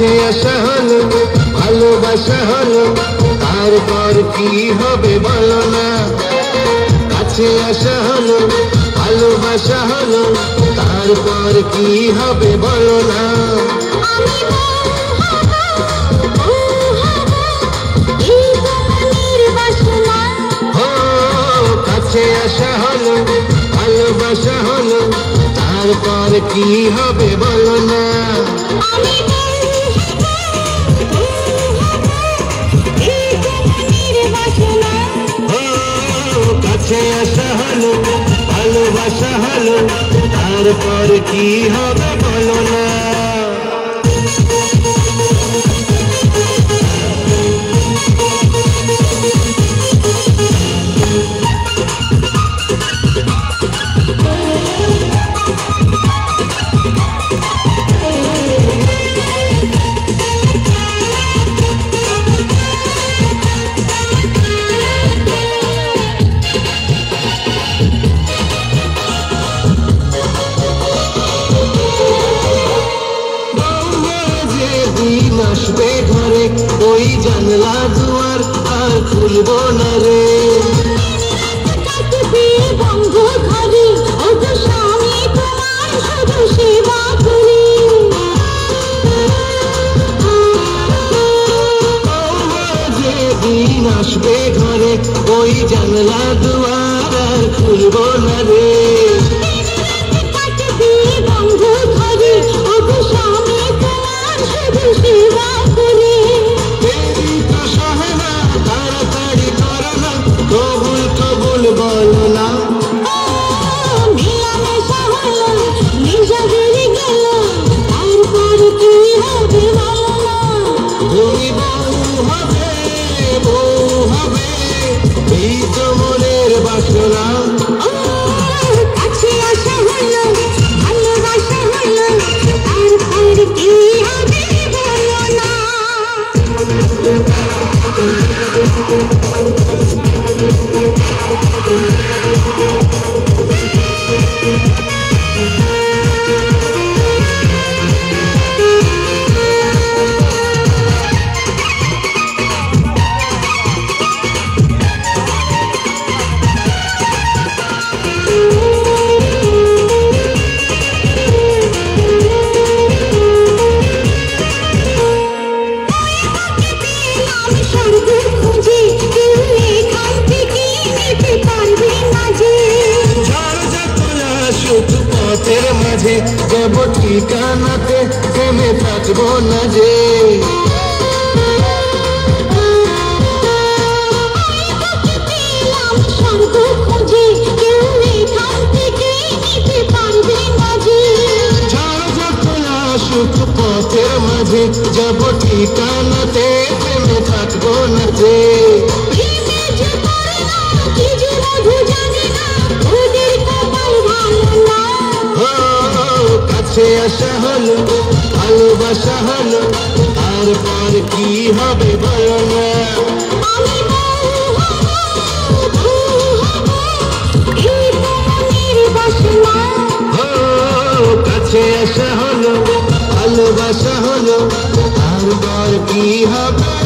কাছে আসা হলো ভালোবাসা হলো তারপর কি হবে বলো না কাছে আসা হলো ভালোবাসা হলো তারপর কি হবে বলো না কাছে আসা হলো ভালোবাসা হলো তারপর কি হবে বলো না কাছে আসা হলো ভালোবাসা হলো তারপর কি হবে বলো না আসবে ঘরে ওই জানলা দুয়ার আর খুলবো না রে বন্ধ ঘরে স্বামী তোমার শুধু সেবা করি যেদিন আসবে ঘরে ওই জানলা দুয়ার আর খুলবো না রে বন্ধ ঘরে স্বামী তোমার শুধু সেবা করি দেরি তো সহে না তাড়াতাড়ি করো না কবুল কবুল বলো না মিলামেশা হলো নিজা বেড়ে গেল তারপর কি হবে বলো না তুমি বউ হবে এই তো মনের বাসনা কাছে আসা হলো ভালোবাসা হলো তারপর কি হবে বলো না পথের মাঝে যাব ঠিকানাতে থেমে থাকবো না যে পথের মাঝে যাব ঠিকানাতে থেমে থাকবো না যে কাছে আসা হলো ভালোবাসা হলো তারপর কি হবে বলো না কাছে আসা হলো ভালোবাসা হলো তারপর কি হবে